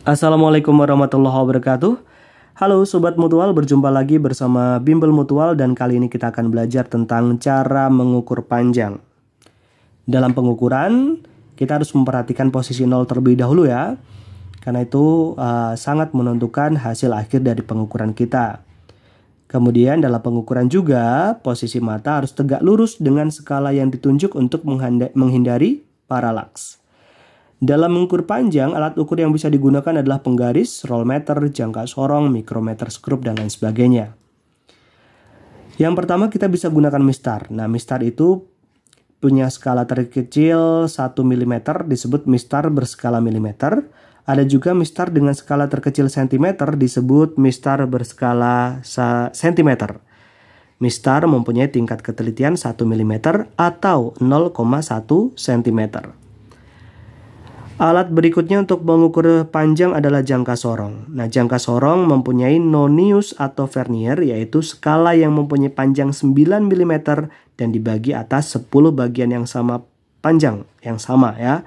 Assalamualaikum warahmatullahi wabarakatuh. Halo Sobat Mutual, berjumpa lagi bersama Bimbel Mutual dan kali ini kita akan belajar tentang cara mengukur panjang. Dalam pengukuran, kita harus memperhatikan posisi 0 terlebih dahulu ya. Karena itu sangat menentukan hasil akhir dari pengukuran kita. Kemudian dalam pengukuran juga, posisi mata harus tegak lurus dengan skala yang ditunjuk untuk menghindari paralaks. Dalam mengukur panjang, alat ukur yang bisa digunakan adalah penggaris, rollmeter, jangka sorong, mikrometer skrup, dan lain sebagainya. Yang pertama kita bisa gunakan mistar. Nah, mistar itu punya skala terkecil 1 mm, disebut mistar berskala milimeter. Ada juga mistar dengan skala terkecil cm, disebut mistar berskala cm. Mistar mempunyai tingkat ketelitian 1 mm atau 0,1 cm. Alat berikutnya untuk mengukur panjang adalah jangka sorong. Nah, jangka sorong mempunyai nonius atau vernier, yaitu skala yang mempunyai panjang 9 mm dan dibagi atas 10 bagian yang sama panjang, yang sama ya.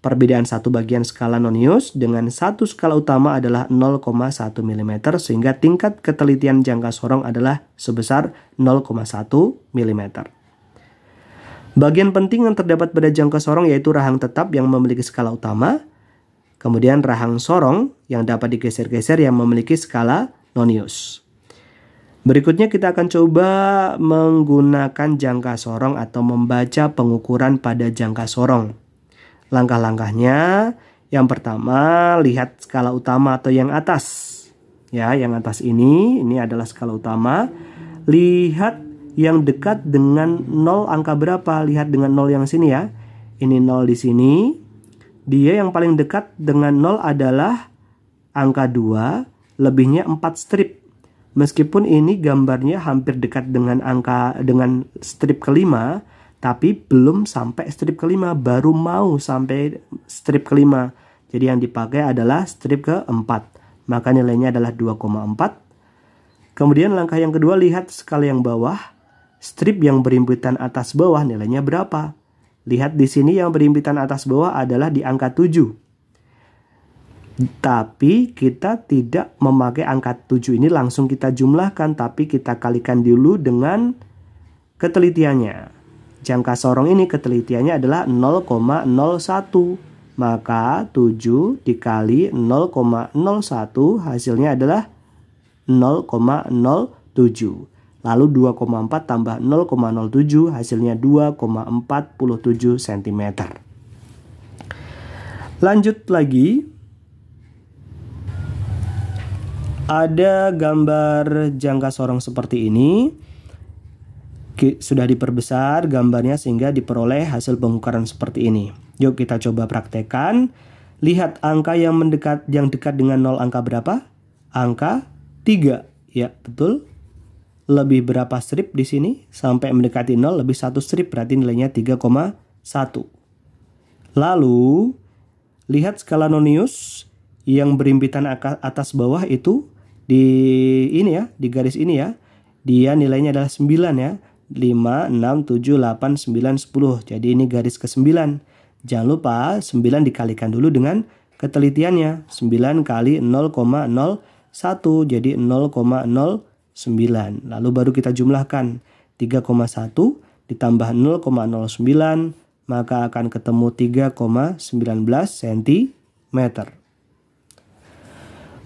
Perbedaan satu bagian skala nonius dengan satu skala utama adalah 0,1 mm, sehingga tingkat ketelitian jangka sorong adalah sebesar 0,1 mm. Bagian penting yang terdapat pada jangka sorong yaitu rahang tetap yang memiliki skala utama, kemudian rahang sorong yang dapat digeser-geser yang memiliki skala nonius. Berikutnya kita akan coba menggunakan jangka sorong atau membaca pengukuran pada jangka sorong. Langkah-langkahnya, yang pertama lihat skala utama atau yang atas. Ya, yang atas ini adalah skala utama. Lihat yang dekat dengan 0 angka berapa? Lihat dengan 0 yang sini ya. Ini 0 di sini. Dia yang paling dekat dengan 0 adalah angka 2, lebihnya 4 strip. Meskipun ini gambarnya hampir dekat dengan strip kelima, tapi belum sampai strip kelima, baru mau sampai strip kelima. Jadi yang dipakai adalah strip keempat. Maka nilainya adalah 2,4. Kemudian langkah yang kedua, lihat skala yang bawah. Strip yang berimpitan atas bawah nilainya berapa? Lihat di sini yang berimpitan atas bawah adalah di angka 7. Tapi kita tidak memakai angka 7 ini langsung kita jumlahkan, tapi kita kalikan dulu dengan ketelitiannya. Jangka sorong ini ketelitiannya adalah 0,01. Maka 7 dikali 0,01 hasilnya adalah 0,07. Lalu 2,4 tambah 0,07 hasilnya 2,47 cm. Lanjut lagi. Ada gambar jangka sorong seperti ini. Sudah diperbesar gambarnya sehingga diperoleh hasil pengukuran seperti ini. Yuk kita coba praktekkan. Lihat angka yang dekat dengan 0 angka berapa? Angka 3. Ya, betul. Lebih berapa strip di sini? Sampai mendekati 0 lebih 1 strip, berarti nilainya 3,1. Lalu lihat skala nonius yang berimpitan atas bawah itu di ini ya, di garis ini ya. Dia nilainya adalah 9 ya. 5, 6, 7, 8, 9, 10. Jadi ini garis ke-9. Jangan lupa 9 dikalikan dulu dengan ketelitiannya. 9 kali 0,01 jadi 0,09. Lalu baru kita jumlahkan 3,1 ditambah 0,09 maka akan ketemu 3,19 cm.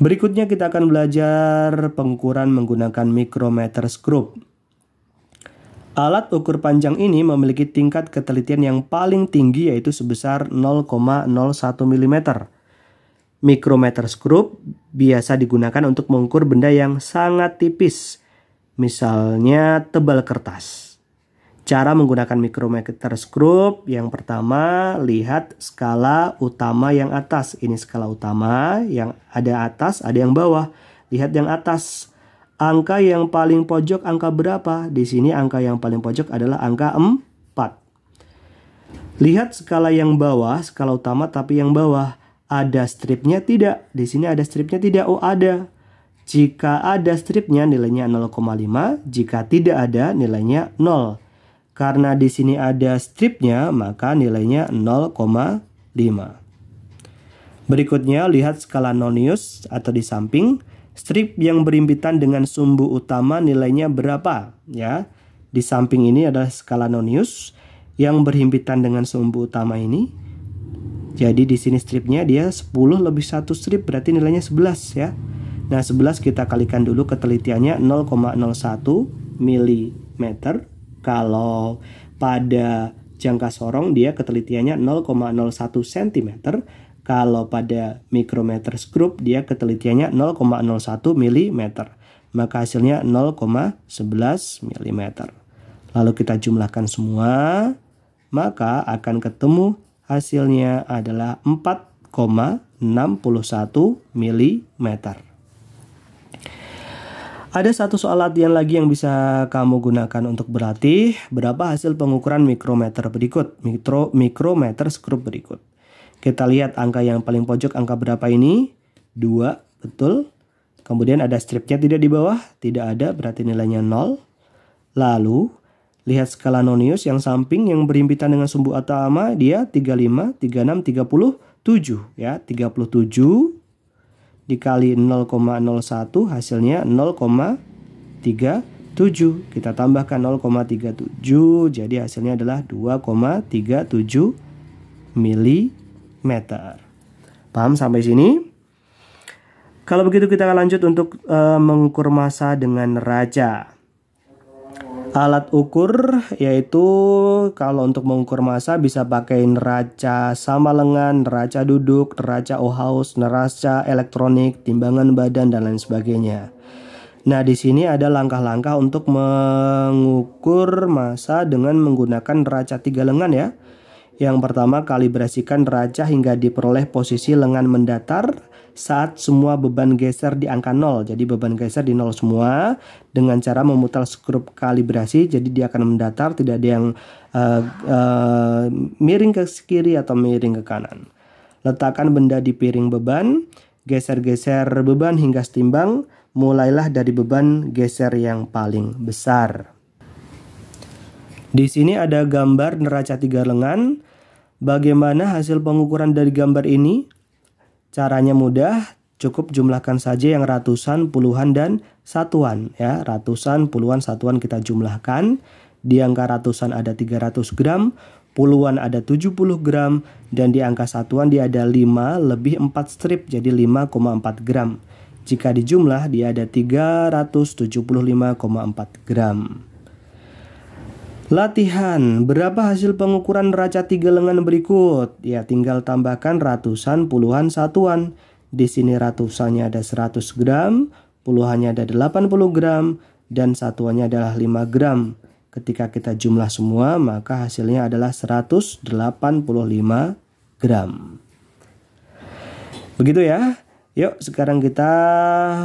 Berikutnya kita akan belajar pengukuran menggunakan mikrometer skrup. Alat ukur panjang ini memiliki tingkat ketelitian yang paling tinggi yaitu sebesar 0,01 mm. Mikrometer skrup biasa digunakan untuk mengukur benda yang sangat tipis, misalnya tebal kertas. Cara menggunakan mikrometer skrup, yang pertama lihat skala utama yang atas. Ini skala utama, yang ada atas, ada yang bawah. Lihat yang atas. Angka yang paling pojok angka berapa? Di sini angka yang paling pojok adalah angka 4. Lihat skala yang bawah, skala utama tapi yang bawah. Ada stripnya tidak? Di sini ada stripnya tidak? Oh, ada. Jika ada stripnya nilainya 0,5, jika tidak ada nilainya 0. Karena di sini ada stripnya, maka nilainya 0,5. Berikutnya lihat skala Nonius atau di samping. Strip yang berhimpitan dengan sumbu utama nilainya berapa? Ya, di samping ini adalah skala Nonius yang berhimpitan dengan sumbu utama ini. Jadi di sini stripnya dia 10 lebih 1 strip berarti nilainya 11 ya. Nah 11 kita kalikan dulu ketelitiannya 0,01 mm. Kalau pada jangka sorong dia ketelitiannya 0,01 cm. Kalau pada mikrometer skrup dia ketelitiannya 0,01 mm. Maka hasilnya 0,11 mm. Lalu kita jumlahkan semua, maka akan ketemu hasilnya adalah 4,61 mm. Ada satu soal latihan lagi yang bisa kamu gunakan untuk berlatih. Berapa hasil pengukuran mikrometer berikut? Mikrometer skrup berikut. Kita lihat angka yang paling pojok, angka berapa ini? 2, betul. Kemudian ada stripnya tidak di bawah? Tidak ada, berarti nilainya 0. Lalu, lihat skala Nonius yang samping yang berhimpitan dengan sumbu utama, dia 35, 36, 37. Ya, 37 dikali 0,01 hasilnya 0,37. Kita tambahkan 0,37, jadi hasilnya adalah 2,37 mm. Paham sampai sini? Kalau begitu kita akan lanjut untuk mengukur massa dengan neraca. Alat ukur yaitu kalau untuk mengukur massa bisa pakai neraca sama lengan, neraca duduk, neraca Ohaus, neraca elektronik, timbangan badan dan lain sebagainya. Nah, di sini ada langkah-langkah untuk mengukur massa dengan menggunakan neraca 3 lengan ya. Yang pertama, kalibrasikan neraca hingga diperoleh posisi lengan mendatar saat semua beban geser di angka 0. Jadi beban geser di 0 semua dengan cara memutar skrup kalibrasi. Jadi dia akan mendatar, tidak ada yang miring ke kiri atau miring ke kanan. Letakkan benda di piring beban, geser-geser beban hingga setimbang. Mulailah dari beban geser yang paling besar. Di sini ada gambar neraca 3 lengan. Bagaimana hasil pengukuran dari gambar ini? Caranya mudah, cukup jumlahkan saja yang ratusan, puluhan, dan satuan ya. Ratusan, puluhan, satuan kita jumlahkan. Di angka ratusan ada 300 gram, puluhan ada 70 gram, dan di angka satuan dia ada 5 lebih 4 strip, jadi 5,4 gram. Jika dijumlah dia ada 375,4 gram. Latihan, berapa hasil pengukuran neraca 3 lengan berikut? Ya, tinggal tambahkan ratusan, puluhan, satuan. Di sini ratusannya ada 100 gram, puluhannya ada 80 gram, dan satuannya adalah 5 gram. Ketika kita jumlah semua, maka hasilnya adalah 185 gram. Begitu ya. Yuk, sekarang kita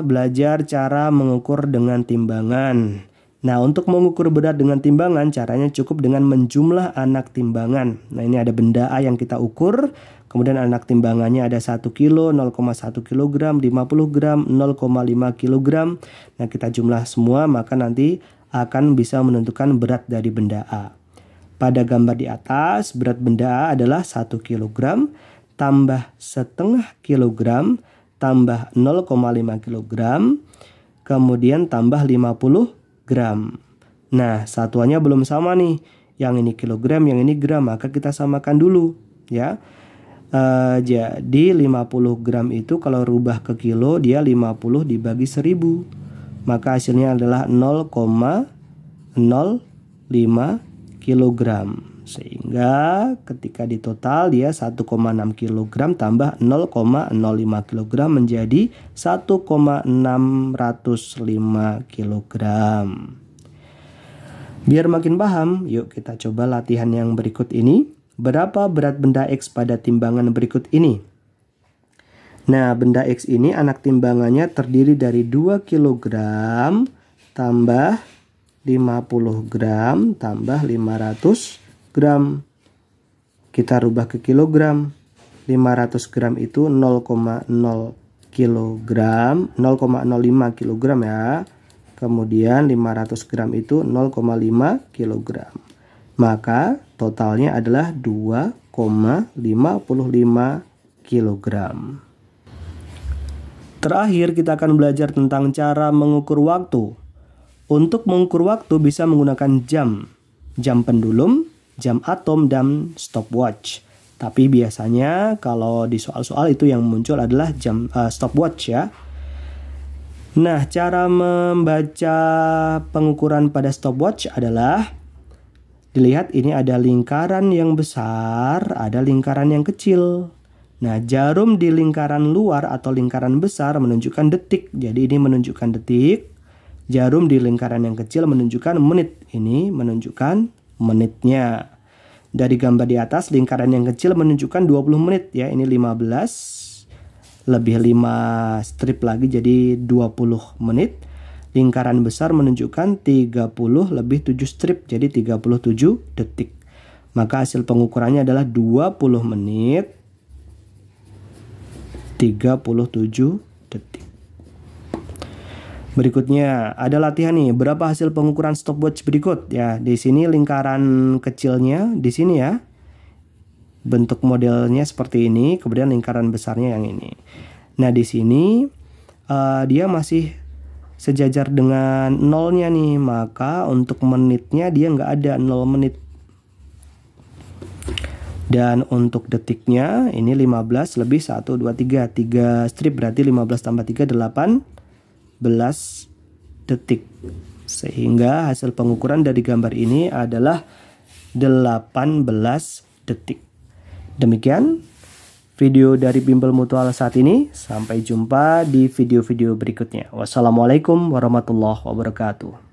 belajar cara mengukur dengan timbangan. Nah, untuk mengukur berat dengan timbangan, caranya cukup dengan menjumlah anak timbangan. Nah, ini ada benda A yang kita ukur. Kemudian anak timbangannya ada 1 kilo, 0,1 kg, 50 gram, 0,5 kg. Nah, kita jumlah semua, maka nanti akan bisa menentukan berat dari benda A. Pada gambar di atas, berat benda A adalah 1 kg, tambah setengah kilogram, tambah 0,5 kg, kemudian tambah 50 gram. Nah, satuannya belum sama nih. Yang ini kilogram, yang ini gram, maka kita samakan dulu ya. Jadi 50 gram itu kalau rubah ke kilo, dia 50 dibagi 1000. Maka hasilnya adalah 0,05 kilogram. Sehingga ketika ditotal dia 1,6 kilogram tambah 0,05 kilogram menjadi 1,605 kilogram. Biar makin paham, yuk kita coba latihan yang berikut ini. Berapa berat benda X pada timbangan berikut ini? Nah, benda X ini anak timbangannya terdiri dari 2 kilogram tambah 50 gram tambah 500 gram. Kita rubah ke kilogram. 500 gram itu 0,0 kilogram, 0,05 kilogram ya. Kemudian 500 gram itu 0,5 kilogram. Maka totalnya adalah 2,55 kilogram. Terakhir, kita akan belajar tentang cara mengukur waktu. Untuk mengukur waktu bisa menggunakan jam pendulum, jam atom, dan stopwatch. Tapi biasanya kalau di soal-soal itu yang muncul adalah jam stopwatch ya. Nah, cara membaca pengukuran pada stopwatch adalah dilihat ini ada lingkaran yang besar, ada lingkaran yang kecil. Nah, jarum di lingkaran luar atau lingkaran besar menunjukkan detik. Jadi ini menunjukkan detik. Jarum di lingkaran yang kecil menunjukkan menit. Ini menunjukkan menitnya. Dari gambar di atas, lingkaran yang kecil menunjukkan 20 menit ya. Ini 15 lebih 5 strip lagi jadi 20 menit. Lingkaran besar menunjukkan 30 lebih 7 strip jadi 37 detik. Maka hasil pengukurannya adalah 20 menit 37 detik. Berikutnya ada latihan nih, berapa hasil pengukuran stopwatch berikut ya. Di sini lingkaran kecilnya di sini ya. Bentuk modelnya seperti ini, kemudian lingkaran besarnya yang ini. Nah, di sini dia masih sejajar dengan nolnya nih, maka untuk menitnya dia nggak ada 0 menit. Dan untuk detiknya ini 15 lebih 1, 2, 3. 3 strip berarti 15 tambah 3, 18 detik. Sehingga hasil pengukuran dari gambar ini adalah 18 detik. Demikian video dari Bimbel Mutual saat ini. Sampai jumpa di video-video berikutnya. Wassalamualaikum warahmatullahi wabarakatuh.